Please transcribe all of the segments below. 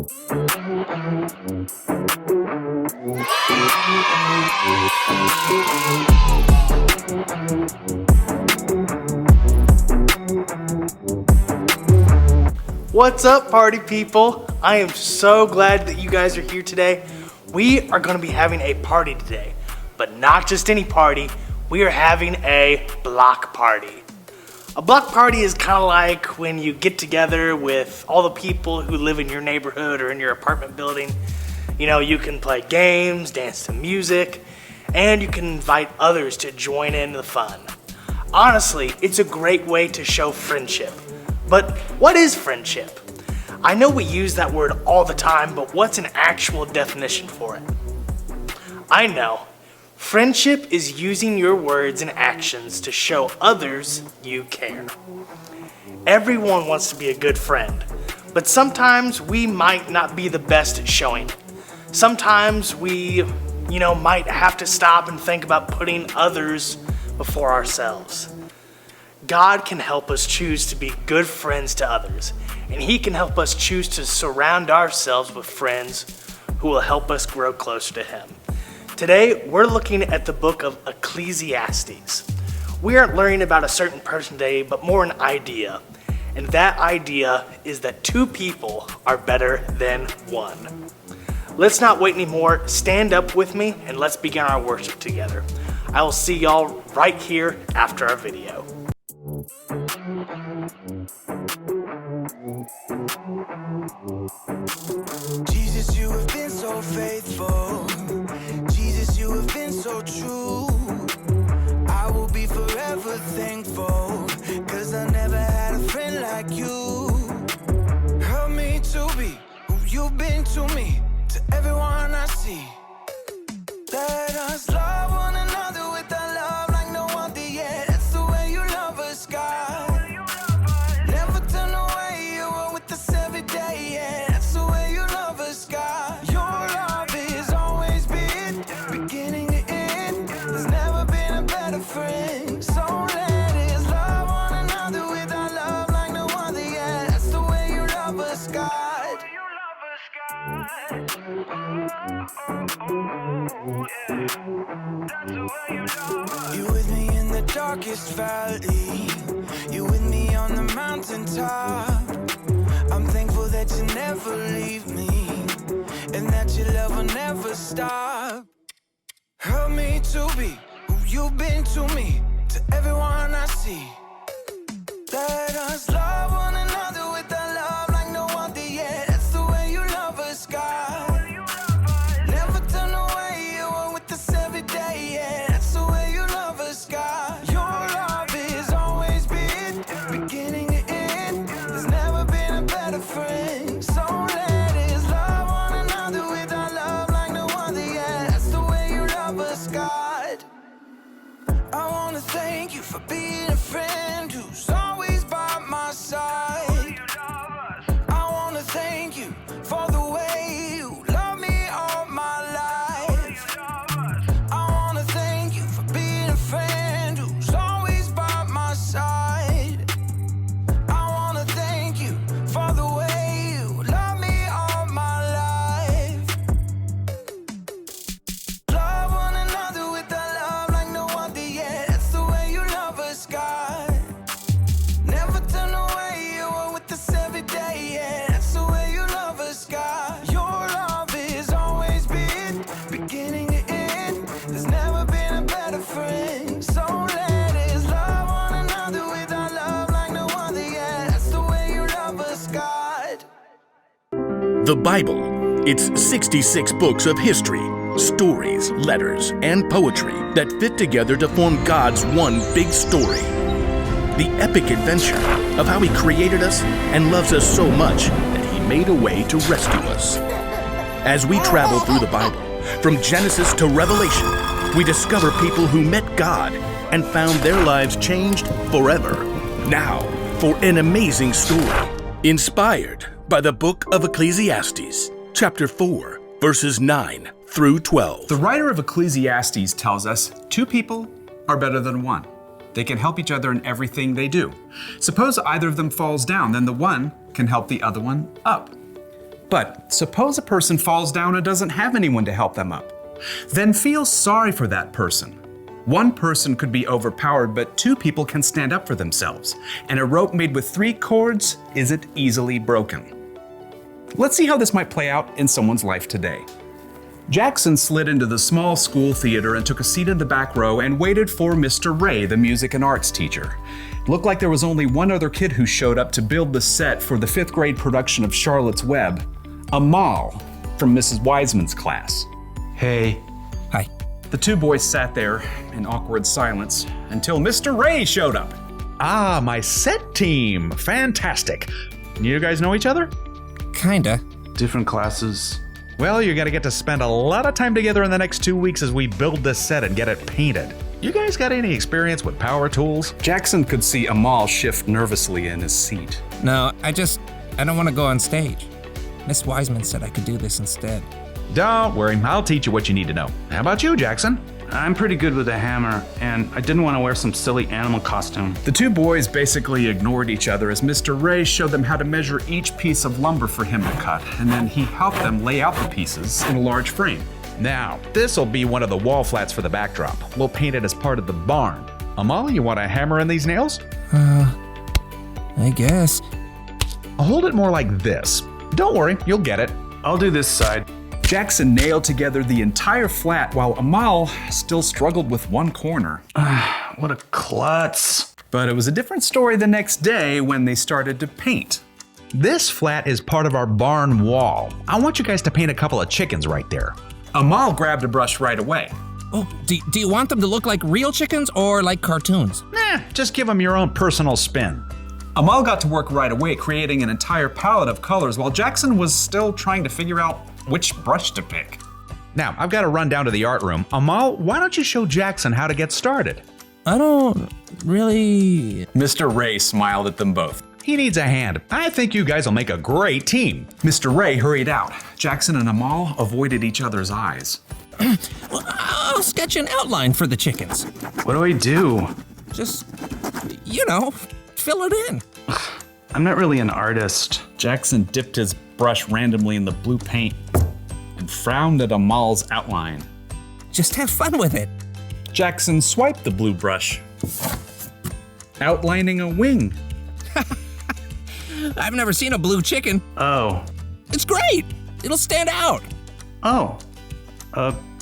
What's up, party people? I am so glad that you guys are here today. We are going to be having a party today, but not just any party. We are having a block party. A block party is kind of like when you get together with all the people who live in your neighborhood or in your apartment building. You know, you can play games, dance to music, and you can invite others to join in the fun. Honestly, it's a great way to show friendship. But what is friendship? I know we use that word all the time, but what's an actual definition for it? I know. Friendship is using your words and actions to show others you care. Everyone wants to be a good friend, but sometimes we might not be the best at showing it. Sometimes we, might have to stop and think about putting others before ourselves. God can help us choose to be good friends to others, and He can help us choose to surround ourselves with friends who will help us grow closer to Him. Today, we're looking at the book of Ecclesiastes. We aren't learning about a certain person today, but more an idea. And that idea is that two people are better than one. Let's not wait anymore. Stand up with me and let's begin our worship together. I will see y'all right here after our video. Jesus, you have been so faithful. Jesus, you have been so true. I will be forever thankful, 'cause I never had a friend like you. Help me to be who you've been to me, to everyone I see. Let us love one another with a love like no other yet. That's the way you love us, God. Never turn away, you are with us every day, yeah. That's the way you love us, God. Your love is always been beginning to end. There's never been a better friend. So let us love one another with our love like no other, yeah. That's the way you love us, God. You with me in the darkest valley. You with me on the mountaintop. I'm thankful that you never leave me, and that your love will never stop. Help me to be who you've been to me, to everyone I see. Let us love one another with a love like no other yet. That's the way you love us, God. Never turn away, you are with us every day, yeah. That's the way you love us, God. Your love is always been beginning to end. There's never been a better friend. So let us love one another with our love like no other, yeah. That's the way you love us, God. I wanna thank you for being a friend who's always by my side. I wanna thank you for the way you love me all my life. I wanna thank you for being a friend who's always by my side. I wanna thank you for the way you love me all my life. Love one another with a love like no other, yeah. That's the way you love us, God. Never turn away, you are with us every day, yeah. That's the way you love us, God. Your love is always been beginning to end. There's never been a better friend. So let us love one another with our love like no other, yeah. That's the way you love us, God. The Bible. It's 66 books of history, stories, letters, and poetry that fit together to form God's one big story. The epic adventure of how He created us and loves us so much that He made a way to rescue us. As we travel through the Bible, from Genesis to Revelation, we discover people who met God and found their lives changed forever. Now, for an amazing story, inspired by the book of Ecclesiastes, chapter 4, verses 9 through 12. The writer of Ecclesiastes tells us two people are better than one. They can help each other in everything they do. Suppose either of them falls down, then the one can help the other one up. But suppose a person falls down and doesn't have anyone to help them up. Then feel sorry for that person. One person could be overpowered, but two people can stand up for themselves. And a rope made with 3 cords isn't easily broken. Let's see how this might play out in someone's life today. Jackson slid into the small school theater and took a seat in the back row and waited for Mr. Ray, the music and arts teacher. It looked like there was only one other kid who showed up to build the set for the 5th grade production of Charlotte's Web, Amal from Mrs. Wiseman's class. Hey. Hi. The two boys sat there in awkward silence until Mr. Ray showed up. Ah, my set team. Fantastic. You guys know each other? Kinda. Different classes. Well, you're gonna get to spend a lot of time together in the next 2 weeks as we build this set and get it painted. You guys got any experience with power tools? Jackson could see Amal shift nervously in his seat. No, I don't want to go on stage. Miss Wiseman said I could do this instead. Don't worry, I'll teach you what you need to know. How about you, Jackson? I'm pretty good with a hammer, and I didn't want to wear some silly animal costume. The two boys basically ignored each other as Mr. Ray showed them how to measure each piece of lumber for him to cut, and then he helped them lay out the pieces in a large frame. Now, this'll be one of the wall flats for the backdrop. We'll paint it as part of the barn. Amal, you want to hammer in these nails? I guess. Hold it more like this. Don't worry, you'll get it. I'll do this side. Jackson nailed together the entire flat while Amal still struggled with one corner. What a klutz. But it was a different story the next day when they started to paint. This flat is part of our barn wall. I want you guys to paint a couple of chickens right there. Amal grabbed a brush right away. Oh, do you want them to look like real chickens or like cartoons? Just give them your own personal spin. Amal got to work right away, creating an entire palette of colors while Jackson was still trying to figure out which brush to pick. Now, I've got to run down to the art room. Amal, why don't you show Jackson how to get started? I don't really... Mr. Ray smiled at them both. He needs a hand. I think you guys will make a great team. Mr. Ray hurried out. Jackson and Amal avoided each other's eyes. Well, I'll sketch an outline for the chickens. What do I do? Just, fill it in. I'm not really an artist. Jackson dipped his brush randomly in the blue paint and frowned at Amal's outline. Just have fun with it. Jackson swiped the blue brush, outlining a wing. I've never seen a blue chicken. Oh. It's great. It'll stand out. Oh.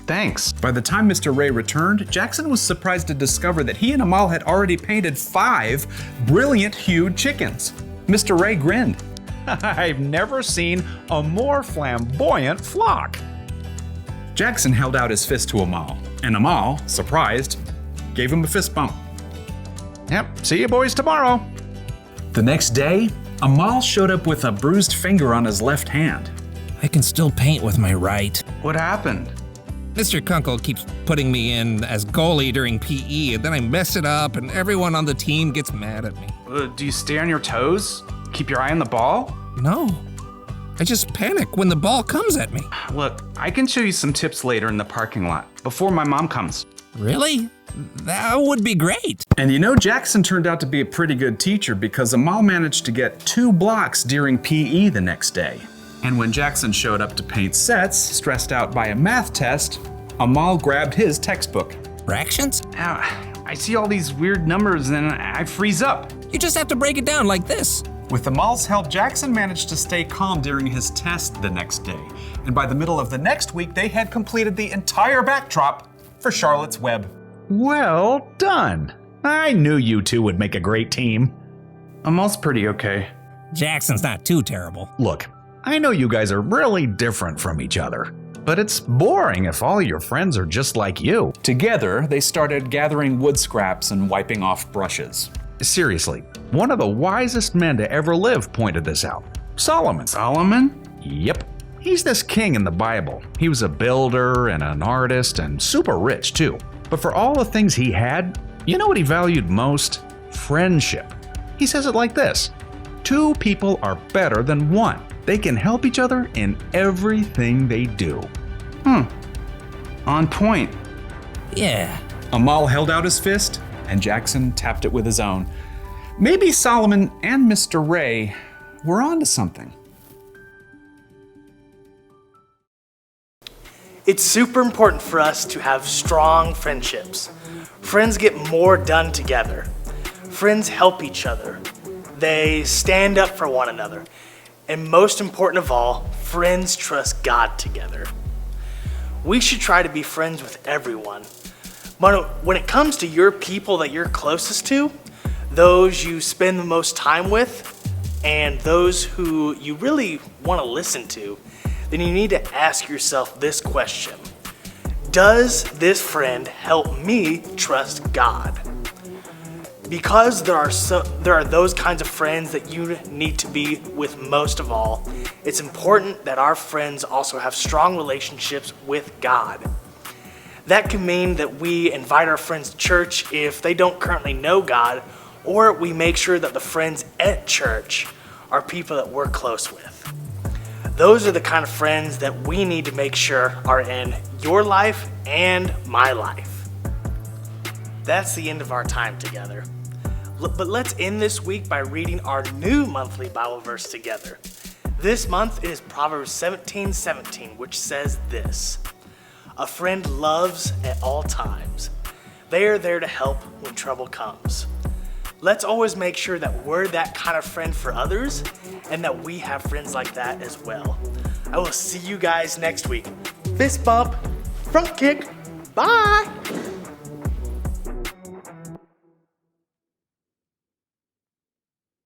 Thanks. By the time Mr. Ray returned, Jackson was surprised to discover that he and Amal had already painted 5 brilliant hued chickens. Mr. Ray grinned. I've never seen a more flamboyant flock. Jackson held out his fist to Amal, and Amal, surprised, gave him a fist bump. Yep, see you boys tomorrow. The next day, Amal showed up with a bruised finger on his left hand. I can still paint with my right. What happened? Mr. Kunkel keeps putting me in as goalie during PE, and then I mess it up, and everyone on the team gets mad at me. Do you stay on your toes? Keep your eye on the ball? No. I just panic when the ball comes at me. Look, I can show you some tips later in the parking lot, before my mom comes. Really? That would be great. And Jackson turned out to be a pretty good teacher because Amal managed to get 2 blocks during PE the next day. And when Jackson showed up to paint sets, stressed out by a math test, Amal grabbed his textbook. Fractions? I see all these weird numbers and I freeze up. You just have to break it down like this. With Amal's help, Jackson managed to stay calm during his test the next day. And by the middle of the next week, they had completed the entire backdrop for Charlotte's Web. Well done. I knew you two would make a great team. Amal's pretty okay. Jackson's not too terrible. Look, I know you guys are really different from each other, but it's boring if all your friends are just like you. Together, they started gathering wood scraps and wiping off brushes. Seriously, one of the wisest men to ever live pointed this out. Solomon. Solomon? Yep. He's this king in the Bible. He was a builder and an artist and super rich too. But for all the things he had, you know what he valued most? Friendship. He says it like this: 2 people are better than 1. They can help each other in everything they do. On point. Yeah. Amal held out his fist, and Jackson tapped it with his own. Maybe Solomon and Mr. Ray were onto something. It's super important for us to have strong friendships. Friends get more done together. Friends help each other. They stand up for one another. And most important of all, friends trust God together. We should try to be friends with everyone. But when it comes to your people that you're closest to, those you spend the most time with, and those who you really want to listen to, then you need to ask yourself this question. Does this friend help me trust God? Because there are those kinds of friends that you need to be with most of all, it's important that our friends also have strong relationships with God. That can mean that we invite our friends to church if they don't currently know God, or we make sure that the friends at church are people that we're close with. Those are the kind of friends that we need to make sure are in your life and my life. That's the end of our time together. But let's end this week by reading our new monthly Bible verse together. This month it is Proverbs 17:17, which says this: "A friend loves at all times. They are there to help when trouble comes." Let's always make sure that we're that kind of friend for others and that we have friends like that as well. I will see you guys next week. Fist bump, front kick, bye.